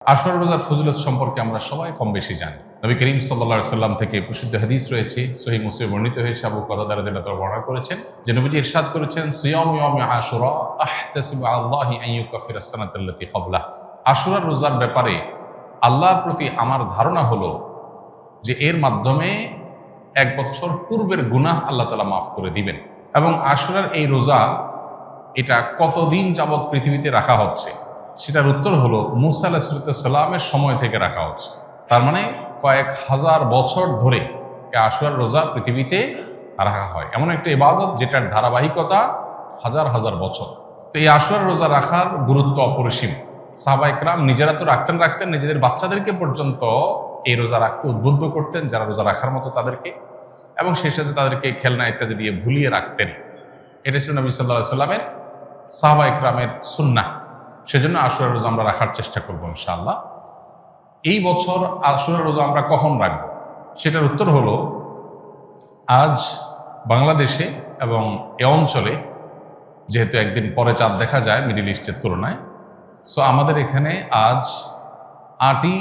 আশুরা রোজার ফজিলত সম্পর্কে আমরা সবাই কম বেশি জানি। নবী করিম সাল্লাল্লাহু আলাইহি সাল্লাম থেকে প্রসিদ্ধ হাদিস রয়েছে, সহিহ মুসলিমে বর্ণিত হয়েছে, আবু কাতাদা রাদিয়াল্লাহু তাআলা বর্ণনা করেছেন যে নবীজি ইরশাদ করেছেন, সিয়ামু ইয়াউমি আশুরা আহতাসিবু আলাল্লাহি আন ইউকাফিরাস সানাতাল্লাতী ক্বাবলাহ। আশুরার রোজার ব্যাপারে আল্লাহর প্রতি আমার ধারণা হলো যে এর মাধ্যমে 1 বছর পূর্বের গুনাহ আল্লাহ তাআলা মাফ করে দিবেন। এবং আশুরার এই রোজা এটা কতদিন যাবৎ পৃথিবীতে রাখা হচ্ছে সেটার উত্তর হলো মুসা আলাইহিস সালামের সময় থেকে রাখা হচ্ছে। তার মানে কয়েক হাজার বছর ধরে এই আশুরার রোজা পৃথিবীতে রাখা হয়। এমন একটা ইবাদত যেটার ধারাবাহিকতা হাজার হাজার বছর। তো এই আশুরার রোজা রাখার গুরুত্ব অপরিসীম। সাহাবায়ে কেরাম নিজেরা তো রাখতেন, নিজেদের বাচ্চাদেরকে পর্যন্ত এই রোজা রাখতে উদ্বুদ্ধ করতেন যারা রোজা রাখার মতো তাদেরকে, এবং সেই সাথে তাদেরকে খেলনা ইত্যাদি দিয়ে ভুলিয়ে রাখতেন। এটা ছিল নবী সাল্লাল্লাহু আলাইহি সাল্লামের সাহাবায়ে কেরামের সুন্নাহ। সেজন্য আশুরা রোজা আমরা রাখার চেষ্টা করবো ইনশাআল্লাহ। এই বছর আশুরা রোজা আমরা কখন রাখবো সেটার উত্তর হলো, আজ বাংলাদেশে এবং এ অঞ্চলে যেহেতু একদিন পরে চাঁদ দেখা যায় মিডল ইস্টের তুলনায়, সো আমাদের এখানে আজ 8ই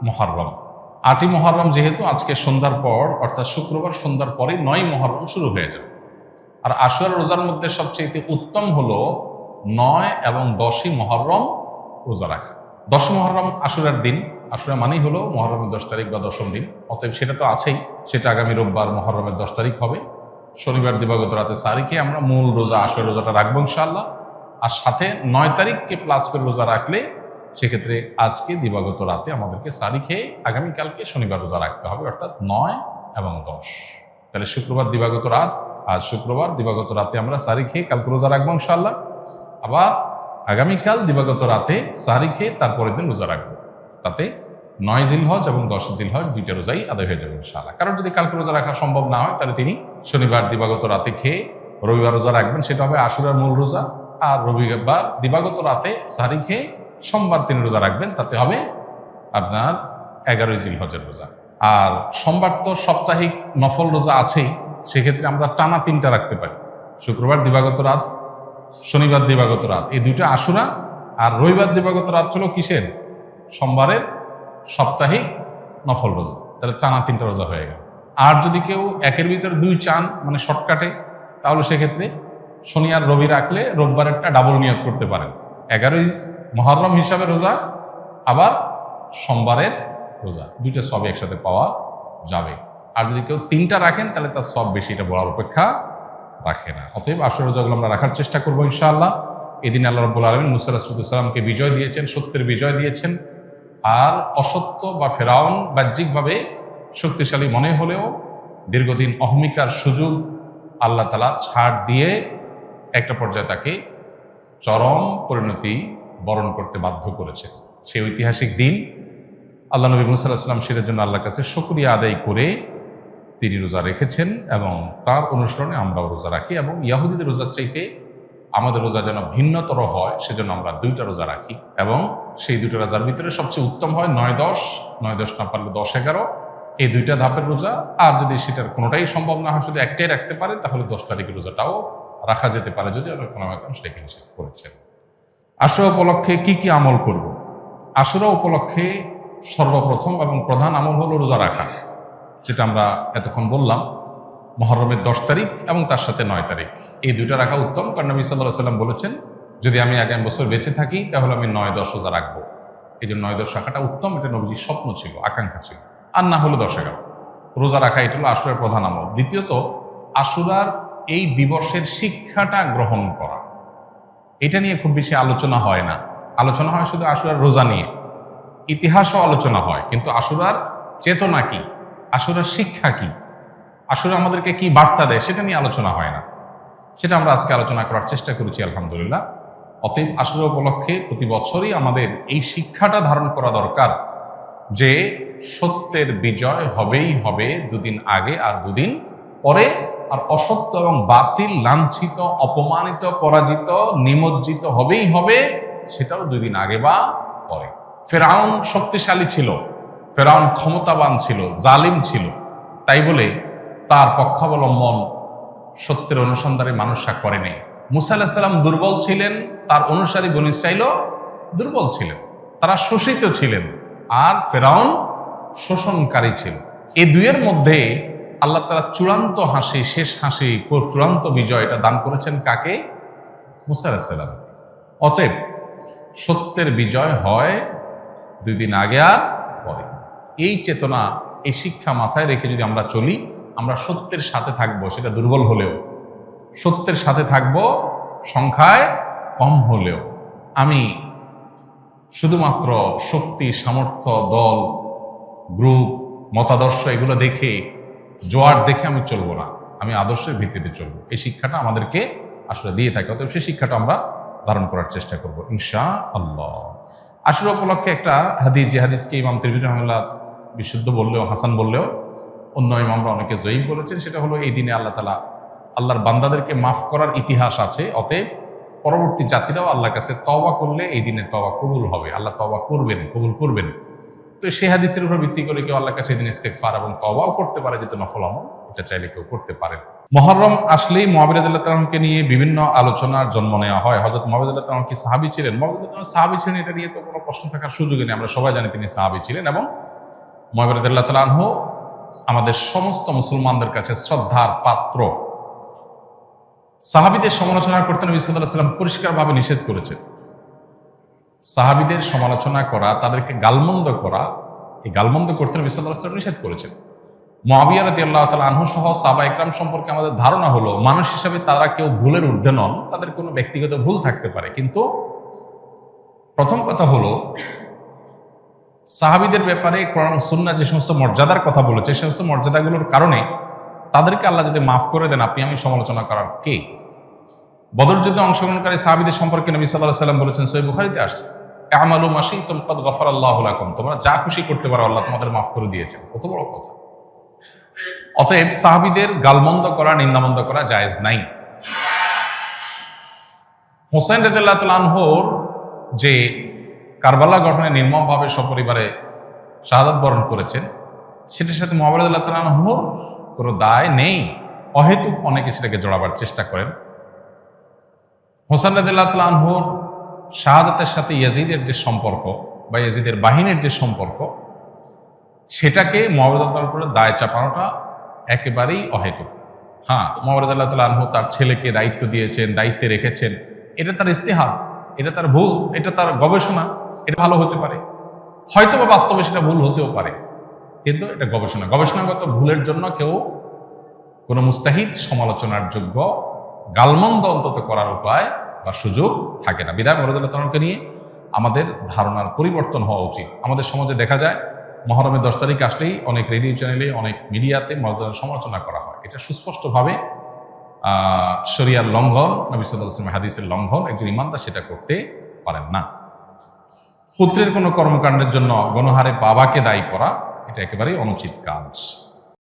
মুহররম। 8ই মুহররম যেহেতু আজকে সন্ধ্যার পর অর্থাৎ শুক্রবার সন্ধ্যার পরে 9ই মুহররম শুরু হয়ে যাবে। আর আশুরা রোজার মধ্যে সবচেয়ে উত্তম হলো 9 এবং 10ই মুহররম রোজা রাখা। 10 মুহররম আশুরার দিন। আশুরা মানেই হলো মুহররমের 10 তারিখ বা 10ম দিন, অতএব সেটা তো আছেই। সেটা আগামী রোববার মুহররমের 10 তারিখ হবে। শনিবার দিবাগত রাতে সারিকে আমরা মূল রোজা আশুরা রোজাটা রাখবো ইনশাআল্লাহ। আর সাথে 9 তারিখকে প্লাস করে রোজা রাখলে সেক্ষেত্রে আজকে দিবাগত রাতে আমাদেরকে সারি খেয়ে আগামীকালকে শনিবার রোজা রাখতে হবে, অর্থাৎ 9 এবং 10। তাহলে শুক্রবার দিবাগত রাত, আজ শুক্রবার দিবাগত রাতে আমরা সারি খেয়ে কালকে রোজা রাখবো ইনশাআল্লাহ। আবার আগামীকাল দিবাগত রাতে সারি খেয়ে তারপরের দিন রোজা রাখবো। তাতে 9 জিলহজ এবং 10 জিলহজ দুইটা রোজাই আদায় হয়ে যাবে ইনশাআল্লাহ। কারণ যদি কালকে রোজা রাখা সম্ভব না হয় তাহলে তিনি শনিবার দিবাগত রাতে খেয়ে রবিবার রোজা রাখবেন, সেটা হবে আশুরার মূল রোজা। আর রবিবার দিবাগত রাতে সারি খেয়ে সোমবার তিনি রোজা রাখবেন, তাতে হবে আপনার 11 জিলহজের রোজা। আর সোমবার তো সাপ্তাহিক নফল রোজা আছেই, সেক্ষেত্রে আমরা টানা 3টা রাখতে পারি। শুক্রবার দিবাগত রাত, শনিবার দিবাগত রাত, এই দুইটা আশুরা। আর রবিবার দিবাগত রাত হলো কিসের? সোমবারের সাপ্তাহিক নফল রোজা। তাহলে টানা 3টা রোজা হয়ে গেল। আর যদি কেউ একের ভিতরে 2 চান, মানে শর্টকাটে, তাহলে সেক্ষেত্রে শনি আর রবি রাখলে রোববারেরটা ডাবল নিয়ত করতে পারেন। 11ই মুহররম হিসাবে রোজা, আবার সোমবারের রোজা, দুইটা সব একসাথে পাওয়া যাবে। আর যদি কেউ 3টা রাখেন তাহলে তার সব বেশি, এটা বলার অপেক্ষা রাখে না। অতএব আশুরা রোজাগুলো আমরা রাখার চেষ্টা করবো ইনশাআল্লাহ। এদিন আল্লাহ রাব্বুল আলামিন মুসা আলাইহিস সালামকে বিজয় দিয়েছেন, সত্যের বিজয় দিয়েছেন। আর অসত্য বা ফেরাউন বাহ্যিকভাবে শক্তিশালী মনে হলেও দীর্ঘদিন অহমিকার সুযোগ আল্লাহ তাআলা ছাড় দিয়ে একটা পর্যায়ে তাকে চরম পরিণতি বরণ করতে বাধ্য করেছে। সেই ঐতিহাসিক দিন আল্লাহ নবী মুসা আলাইহিস সালাম সেটার জন্য আল্লাহর কাছে শুকরিয়া আদায় করে তিনি রোজা রেখেছেন, এবং তার অনুসরণে আমরাও রোজা রাখি। এবং ইয়াহুদীদের রোজার চাইতে আমাদের রোজা যেন ভিন্নতর হয় সেজন্য আমরা 2টা রোজা রাখি। এবং সেই 2টা রোজার ভিতরে সবচেয়ে উত্তম হয় 9-10, 9-10 না পারলে 10-11, এই 2টা ধাপের রোজা। আর যদি সেটার কোনোটাই সম্ভব না হয়, শুধু একটাই রাখতে পারে, তাহলে 10 তারিখের রোজাটাও রাখা যেতে পারে, যদি অনেক কোনো সেটাকে নিষেধ করেছেন। আশুরা উপলক্ষে কি কি আমল করব? আশুরা উপলক্ষে সর্বপ্রথম এবং প্রধান আমল হলো রোজা রাখা, যেটা আমরা এতক্ষণ বললাম। মুহররমের 10 তারিখ এবং তার সাথে 9 তারিখ, এই 2টা রাখা উত্তম। কারণ নবী সাল্লাল্লাহু আলাইহি সাল্লাম বলেছেন, যদি আমি আগামী বছর বেঁচে থাকি তাহলে আমি 9-10 রোজা রাখবো। এই জন্য 9-10 রাখাটা উত্তম, এটা নবীজির স্বপ্ন ছিল, আকাঙ্ক্ষা ছিল। আর না হলো 10-11 রোজা রাখা, এটা হলো আশুরার প্রধান আমল। দ্বিতীয়ত, আশুরার এই দিবসের শিক্ষাটা গ্রহণ করা। এটা নিয়ে খুব বেশি আলোচনা হয় না, আলোচনা হয় শুধু আশুরার রোজা নিয়ে, ইতিহাসও আলোচনা হয়, কিন্তু আশুরার চেতনা কি, আশুরার শিক্ষা কি, আশুরা আমাদেরকে কি বার্তা দেয়, সেটা নিয়ে আলোচনা হয় না। সেটা আমরা আজকে আলোচনা করার চেষ্টা করেছি আলহামদুলিল্লাহ। অতএব আশুরা উপলক্ষে প্রতি বছরই আমাদের এই শিক্ষাটা ধারণ করা দরকার যে সত্যের বিজয় হবেই হবে 2 দিন আগে আর 2 দিন পরে। আর অসত্য এবং বাতিল লাঞ্ছিত, অপমানিত, পরাজিত, নিমজ্জিত হবেই হবে, সেটাও 2 দিন আগে বা পরে। ফেরাউন শক্তিশালী ছিল, ফেরাউন ক্ষমতাবান ছিল, জালিম ছিল, তাই বলে তার পক্ষাবলম্বন সত্যের অনুসন্ধানে মানুষরা করেনি। মুসা আলাইহিস সালাম দুর্বল ছিলেন, তার অনুসারী বনী ইসরাঈলও দুর্বল ছিলেন। তারা শোষিত ছিলেন, আর ফেরাউন শোষণকারী ছিল। এই দুইয়ের মধ্যে আল্লাহ তাআলা চূড়ান্ত হাসি, শেষ হাসি, চূড়ান্ত বিজয় এটা দান করেছেন কাকে? মুসা আলাইহিস সালাম। অতএব সত্যের বিজয় হয় 2 দিন আগে আর পরে। এই চেতনা, এই শিক্ষা মাথায় রেখে যদি আমরা চলি, আমরা সত্যের সাথে থাকবো, সেটা দুর্বল হলেও সত্যের সাথে থাকবো, সংখ্যায় কম হলেও। আমি শুধুমাত্র শক্তি, সামর্থ্য, দল, গ্রুপ, মতাদর্শ এগুলো দেখে, জোয়ার দেখে আমি চলবো না, আমি আদর্শের ভিত্তিতে চলবো। এই শিক্ষাটা আমাদেরকে আসলে দিয়ে থাকে। অতএব সেই শিক্ষাটা আমরা ধারণ করার চেষ্টা করবো ইনশাআল্লাহ। আশুরা উপলক্ষে একটা হাদিস, যে হাদিসকে ইমাম তিরমিজি রাহিমাহুল্লাহ বিশুদ্ধ বললেও, হাসান বললেও অন্য ইমামরা অনেকে জয়ীফ বলেছেন, সেটা হলো এই দিনে আল্লাহ তাআলা আল্লাহর বান্দাদেরকে মাফ করার ইতিহাস আছে। অতএব পরবর্তী জাতিরাও আল্লাহর কাছে তওবা করলে এই দিনে তওবা কবুল হবে, আল্লাহ তওবা করবেন, কবুল করবেন। তো সেই হাদিসের উপর ভিত্তি করে কেউ আল্লাহর কাছে এই দিনে ইস্তেগফার এবং তওবাও করতে পারে, যেহেতু নফল আমল, এটা চাইলে কেউ করতে পারেন। মুহররম আসলেই মুআবিয়া রাদিয়াল্লাহু তাআলা আনহুকে নিয়ে বিভিন্ন আলোচনার জন্ম নেওয়া হয়। হযরত মুআবিয়া রাদিয়াল্লাহু তাআলা কি সাহাবী ছিলেন? মুআবিয়া রাদিয়াল্লাহু তাআলা সাহাবী ছিলেন, এটা নিয়ে তো কোনো প্রশ্ন থাকার সুযোগই নেই। আমরা সবাই জানি তিনি সাহাবী ছিলেন, এবং মুআবিয়া রাদিয়াল্লাহু তাআলা আনহু আমাদের সমস্ত মুসলমানদের কাছে শ্রদ্ধার পাত্র। সাহাবীদের সমালোচনা করতে নবী সাল্লাল্লাহু আলাইহি ওয়াসাল্লাম পরিষ্কারভাবে নিষেধ করেছেন। সাহাবীদের সমালোচনা করা, তাদেরকে গালমন্দ করা, এই গালমন্দ করতে নবী সাল্লাল্লাহু আলাইহি ওয়াসাল্লাম নিষেধ করেছেন। মুআবিয়া রাদিয়াল্লাহু তাআলা আনহু সহ সাহাবা ইকরাম সম্পর্কে আমাদের ধারণা হলো, মানুষ হিসেবে তারা কেউ ভুলের ঊর্ধ্বে নন, তাদের কোনো ব্যক্তিগত ভুল থাকতে পারে। কিন্তু প্রথম কথা হলো, সাহাবীদের ব্যাপারে কোরআন ও সুন্নাহ যে সমস্ত মর্যাদার কথা বলেছে, সেই সমস্ত মর্যাদাগুলোর কারণে তাদেরকে আল্লাহ যদি মাফ করে দেন, আপনি আমি সমালোচনা করার কে? বদর যুদ্ধে অংশগ্রহণকারী সাহাবীদের সম্পর্কে নবী সাল্লাল্লাহু আলাইহি ওয়াসাল্লাম বলেছেন, সহিহ বুখারীতে আসছে, আমালু মা শি'তুম কাদ গাফারাল্লাহু লাকুম, তোমরা যা খুশি করতে পারো, আল্লাহ তোমাদের মাফ করে দিয়েছেন। কত বড় কথা! অতএব সাহাবীদের গালমন্দ করা, নিন্দামন্দ করা জায়েজ নাই। হোসেন রাদিয়াল্লাহু তাআলা আনহুর যে কারবালা ঘটনায় নির্মমভাবে সপরিবারে শাহাদাত বরণ করেছেন, সেটার সাথে মুআবিয়া রাদিয়াল্লাহু তাআলা আনহুর কোনো দায় নেই। অহেতুক অনেকে সেটাকে জড়াবার চেষ্টা করেন। হোসেন রাদিয়াল্লাহু তাআলা আনহুর শাহাদাতের সাথে ইয়াজিদের যে সম্পর্ক বা ইয়াজিদের বাহিনীর যে সম্পর্ক, সেটাকে মুআবিয়া রাদিয়াল্লাহু তাআলার উপরে দায় চাপানোটা একেবারেই অহেতুক। হ্যাঁ, মুআবিয়া রাদিয়াল্লাহু তাআলা আনহু তার ছেলেকে দায়িত্ব দিয়েছেন, দায়িত্বে রেখেছেন, এটা তার ইজতিহাদ, এটা তার ভুল, এটা তার গবেষণা, এটা ভালো হতে পারে, হয়তো বা বাস্তবে সেটা ভুল হতেও পারে, কিন্তু এটা গবেষণা। গবেষণাগত ভুলের জন্য কেউ কোনো মুস্তাহিদ সমালোচনার যোগ্য, গালমন্দ অন্তত করার উপায় বা সুযোগ থাকে না। বিধায় মুআবিয়া রাদিয়াল্লাহু তাআলাকে নিয়ে আমাদের ধারণার পরিবর্তন হওয়া উচিত। আমাদের সমাজে দেখা যায় মুহররমের 10 তারিখ আসলেই অনেক রেডিও চ্যানেলে, অনেক মিডিয়াতে মুআবিয়ার সমালোচনা করা হয়। এটা সুস্পষ্টভাবে শরিয়ার লঙ্ঘন, নবী সাল্লাল্লাহু আলাইহি ওয়াসাল্লাম হাদিসের লঙ্ঘন। একজন ইমানদার সেটা করতে পারেন না। পুত্রের কোনো কর্মকাণ্ডের জন্য গণহারে বাবাকে দায়ী করা, এটা একেবারেই অনুচিত কাজ।